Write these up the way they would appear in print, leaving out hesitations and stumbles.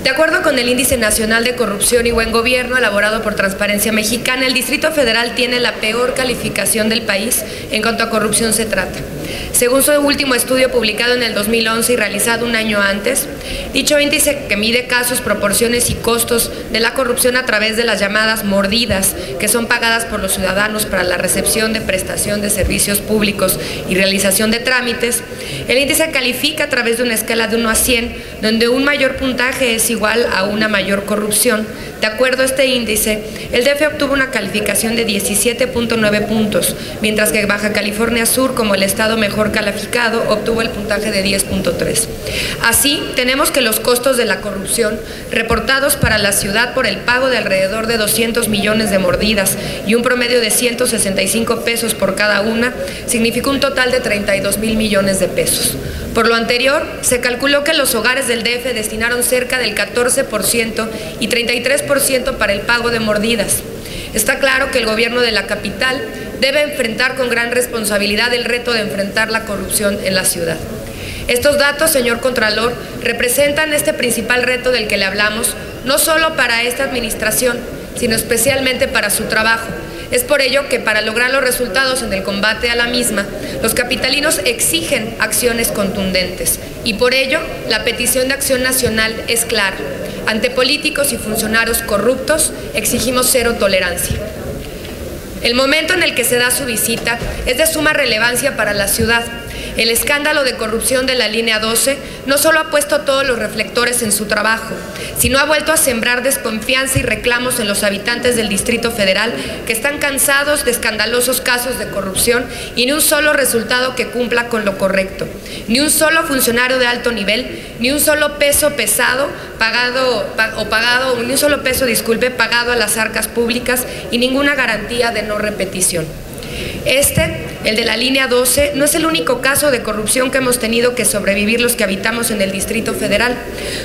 De acuerdo con el Índice Nacional de Corrupción y Buen Gobierno, elaborado por Transparencia Mexicana, el Distrito Federal tiene la peor calificación del país en cuanto a corrupción se trata. Según su último estudio publicado en el 2011 y realizado un año antes, dicho índice, que mide casos, proporciones y costos de la corrupción a través de las llamadas mordidas, que son pagadas por los ciudadanos para la recepción de prestación de servicios públicos y realización de trámites, el índice califica a través de una escala de 1 a 100, donde un mayor puntaje es igual a una mayor corrupción. De acuerdo a este índice, el DF obtuvo una calificación de 17.9 puntos, mientras que Baja California Sur, como el estado mejor calificado, obtuvo el puntaje de 10.3. Así, tenemos que los costos de la corrupción reportados para la ciudad por el pago de alrededor de 200 millones de mordidas y un promedio de 165 pesos por cada una, significó un total de 32 mil millones de pesos. Por lo anterior, se calculó que los hogares del DF destinaron cerca del 14% y 33% para el pago de mordidas. Está claro que el gobierno de la capital debe enfrentar con gran responsabilidad el reto de enfrentar la corrupción en la ciudad. Estos datos, señor Contralor, representan este principal reto del que le hablamos, no solo para esta administración, sino especialmente para su trabajo. Es por ello que para lograr los resultados en el combate a la misma, los capitalinos exigen acciones contundentes y por ello la petición de acción nacional es clara. Ante políticos y funcionarios corruptos exigimos cero tolerancia. El momento en el que se da su visita es de suma relevancia para la ciudad. El escándalo de corrupción de la línea 12 no solo ha puesto todos los reflectores en su trabajo, sino ha vuelto a sembrar desconfianza y reclamos en los habitantes del Distrito Federal que están cansados de escandalosos casos de corrupción y ni un solo resultado que cumpla con lo correcto, ni un solo funcionario de alto nivel, ni un solo peso pesado ni un solo peso, pagado a las arcas públicas y ninguna garantía de no repetición. El de la línea 12, no es el único caso de corrupción que hemos tenido que sobrevivir los que habitamos en el Distrito Federal.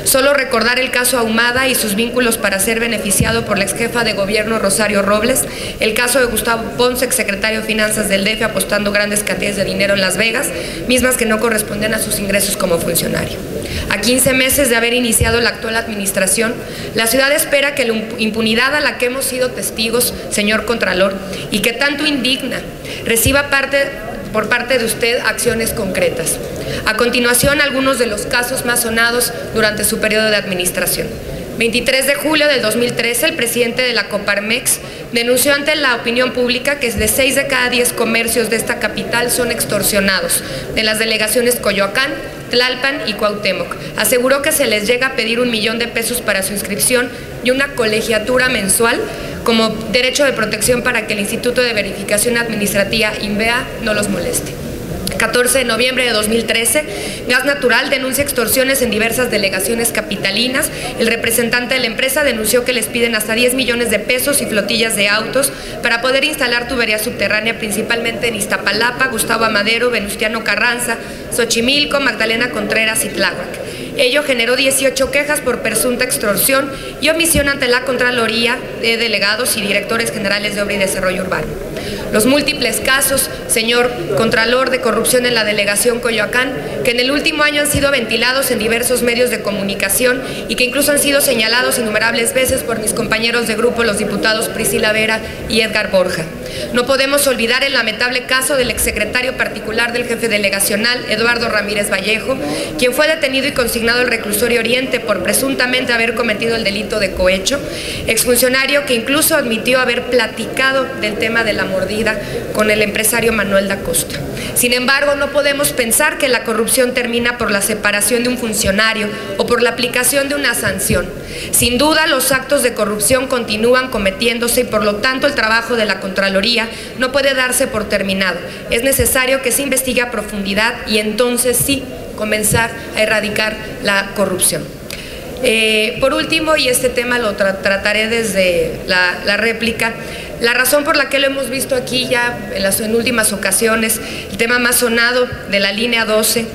Solo recordar el caso Ahumada y sus vínculos para ser beneficiado por la exjefa de gobierno Rosario Robles, el caso de Gustavo Ponce, exsecretario de Finanzas del DF, apostando grandes cantidades de dinero en Las Vegas, mismas que no corresponden a sus ingresos como funcionario. A 15 meses de haber iniciado la actual administración, la ciudad espera que la impunidad a la que hemos sido testigos, señor Contralor, y que tanto indigna, reciba por parte de usted acciones concretas. A continuación, algunos de los casos más sonados durante su periodo de administración. 23 de julio del 2013, el presidente de la Coparmex denunció ante la opinión pública que de 6 de cada 10 comercios de esta capital son extorsionados, de las delegaciones Coyoacán, Tlalpan y Cuauhtémoc. Aseguró que se les llega a pedir 1 millón de pesos para su inscripción y una colegiatura mensual como derecho de protección para que el Instituto de Verificación Administrativa, INVEA, no los moleste. 14 de noviembre de 2013, Gas Natural denuncia extorsiones en diversas delegaciones capitalinas. El representante de la empresa denunció que les piden hasta 10 millones de pesos y flotillas de autos para poder instalar tubería subterránea, principalmente en Iztapalapa, Gustavo Amadero, Venustiano Carranza, Xochimilco, Magdalena Contreras y Tláhuac. Ello generó 18 quejas por presunta extorsión y omisión ante la Contraloría de delegados y directores generales de Obra y Desarrollo Urbano. Los múltiples casos, señor Contralor, de corrupción en la delegación Coyoacán, que en el último año han sido ventilados en diversos medios de comunicación y que incluso han sido señalados innumerables veces por mis compañeros de grupo, los diputados Priscila Vera y Edgar Borja. No podemos olvidar el lamentable caso del exsecretario particular del jefe delegacional, Eduardo Ramírez Vallejo, quien fue detenido y consignado al reclusorio Oriente por presuntamente haber cometido el delito de cohecho, exfuncionario que incluso admitió haber platicado del tema de la mordida con el empresario Manuel da Costa. Sin embargo, no podemos pensar que la corrupción termina por la separación de un funcionario o por la aplicación de una sanción. Sin duda, los actos de corrupción continúan cometiéndose y por lo tanto el trabajo de la Contraloría no puede darse por terminado. Es necesario que se investigue a profundidad y entonces sí comenzar a erradicar la corrupción. Por último, y este tema lo trataré desde la réplica, la razón por la que lo hemos visto aquí ya en últimas ocasiones, el tema más sonado de la línea 12,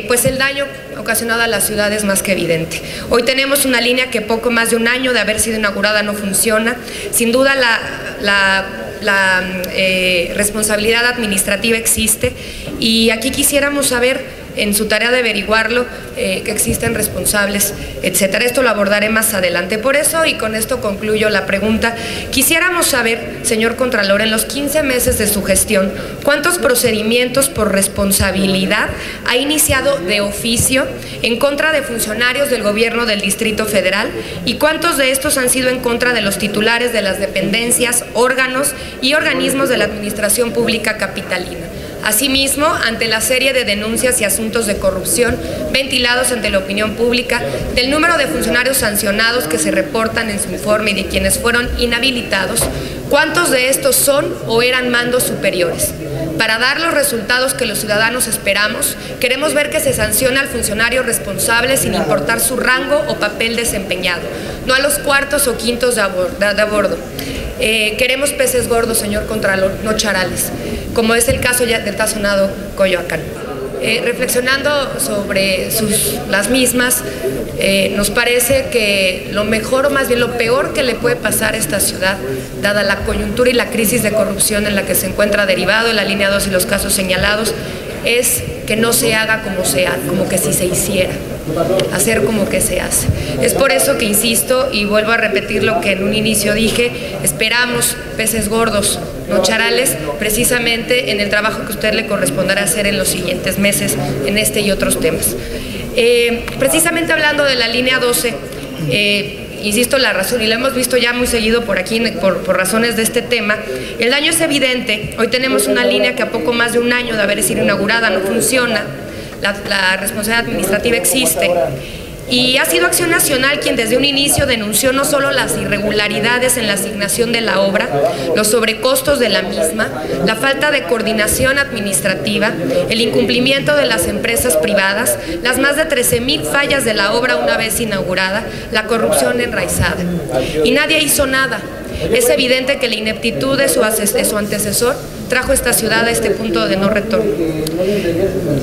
pues el daño ocasionado a la ciudad es más que evidente. Hoy tenemos una línea que poco más de un año de haber sido inaugurada no funciona. Sin duda la responsabilidad administrativa existe y aquí quisiéramos saber en su tarea de averiguarlo, que existen responsables, etcétera. Esto lo abordaré más adelante. Por eso, y con esto concluyo la pregunta, quisiéramos saber, señor Contralor, en los 15 meses de su gestión, ¿cuántos procedimientos por responsabilidad ha iniciado de oficio en contra de funcionarios del gobierno del Distrito Federal y cuántos de estos han sido en contra de los titulares de las dependencias, órganos y organismos de la Administración Pública Capitalina? Asimismo, ante la serie de denuncias y asuntos de corrupción ventilados ante la opinión pública, del número de funcionarios sancionados que se reportan en su informe y de quienes fueron inhabilitados, ¿cuántos de estos son o eran mandos superiores? Para dar los resultados que los ciudadanos esperamos, queremos ver que se sanciona al funcionario responsable sin importar su rango o papel desempeñado, no a los cuartos o quintos de a bordo. Queremos peces gordos, señor Contralor, no charales, como es el caso ya del tazonado Coyoacán. Reflexionando sobre las mismas, nos parece que lo mejor o más bien lo peor que le puede pasar a esta ciudad, dada la coyuntura y la crisis de corrupción en la que se encuentra derivado en la línea 2 y los casos señalados, es que no se haga como que si se hiciera, hacer como que se hace. Es por eso que insisto y vuelvo a repetir lo que en un inicio dije, esperamos peces gordos, no charales, precisamente en el trabajo que a usted le corresponderá hacer en los siguientes meses en este y otros temas. Precisamente hablando de la línea 12, insisto, la razón, y lo hemos visto ya muy seguido por aquí por razones de este tema, el daño es evidente. Hoy tenemos una línea que a poco más de un año de haber sido inaugurada no funciona, la responsabilidad administrativa existe, y ha sido Acción Nacional quien desde un inicio denunció no solo las irregularidades en la asignación de la obra, los sobrecostos de la misma, la falta de coordinación administrativa, el incumplimiento de las empresas privadas, las más de 13,000 fallas de la obra una vez inaugurada, la corrupción enraizada. Y nadie hizo nada. Es evidente que la ineptitud de su antecesor trajo esta ciudad a este punto de no retorno.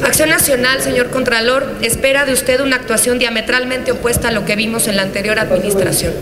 Acción Nacional, señor Contralor, espera de usted una actuación diametralmente opuesta a lo que vimos en la anterior administración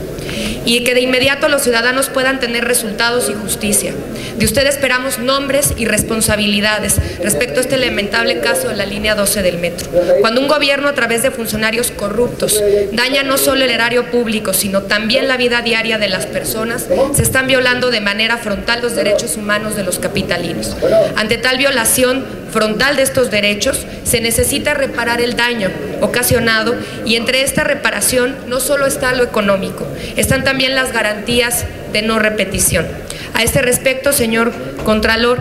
y que de inmediato los ciudadanos puedan tener resultados y justicia. De usted esperamos nombres y responsabilidades respecto a este lamentable caso de la línea 12 del metro. Cuando un gobierno a través de funcionarios corruptos daña no solo el erario público, sino también la vida diaria de las personas, se están violando de manera frontal los derechos humanos de los capitalinos. Ante tal violación frontal de estos derechos, se necesita reparar el daño ocasionado, y entre esta reparación no solo está lo económico, están también las garantías de no repetición. A este respecto, señor Contralor,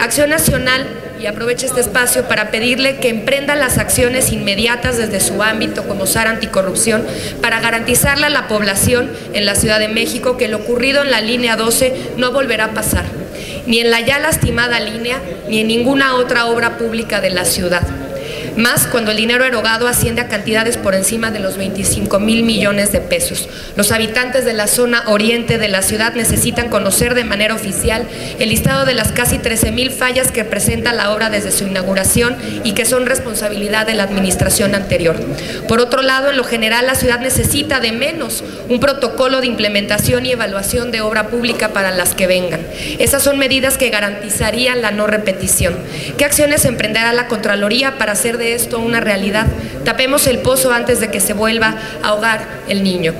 Acción Nacional, y aprovecho este espacio para pedirle que emprenda las acciones inmediatas desde su ámbito como SAR Anticorrupción para garantizarle a la población en la Ciudad de México que lo ocurrido en la línea 12 no volverá a pasar, ni en la ya lastimada línea, ni en ninguna otra obra pública de la ciudad. Más cuando el dinero erogado asciende a cantidades por encima de los 25,000 millones de pesos. Los habitantes de la zona oriente de la ciudad necesitan conocer de manera oficial el listado de las casi 13,000 fallas que presenta la obra desde su inauguración y que son responsabilidad de la administración anterior. Por otro lado, en lo general, la ciudad necesita de menos un protocolo de implementación y evaluación de obra pública para las que vengan. Esas son medidas que garantizarían la no repetición. ¿Qué acciones emprenderá la Contraloría para hacer de esto una realidad? Tapemos el pozo antes de que se vuelva a ahogar el niño.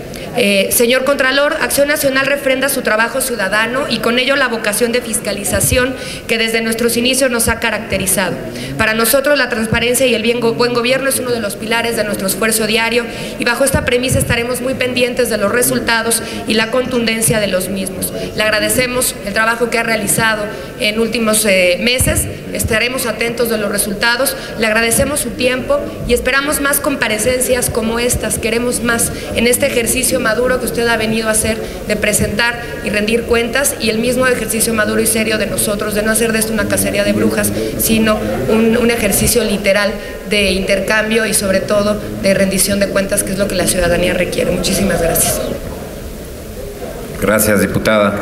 Señor Contralor, Acción Nacional refrenda su trabajo ciudadano y con ello la vocación de fiscalización que desde nuestros inicios nos ha caracterizado. Para nosotros la transparencia y el buen gobierno es uno de los pilares de nuestro esfuerzo diario, y bajo esta premisa estaremos muy pendientes de los resultados y la contundencia de los mismos. Le agradecemos el trabajo que ha realizado en últimos meses, estaremos atentos de los resultados, le agradecemos su tiempo y esperamos más comparecencias como estas. Queremos más en este ejercicio maduro que usted ha venido a hacer de presentar y rendir cuentas, y el mismo ejercicio maduro y serio de nosotros de no hacer de esto una cacería de brujas, sino un ejercicio literal de intercambio y sobre todo de rendición de cuentas, que es lo que la ciudadanía requiere. Muchísimas gracias. Gracias, diputada.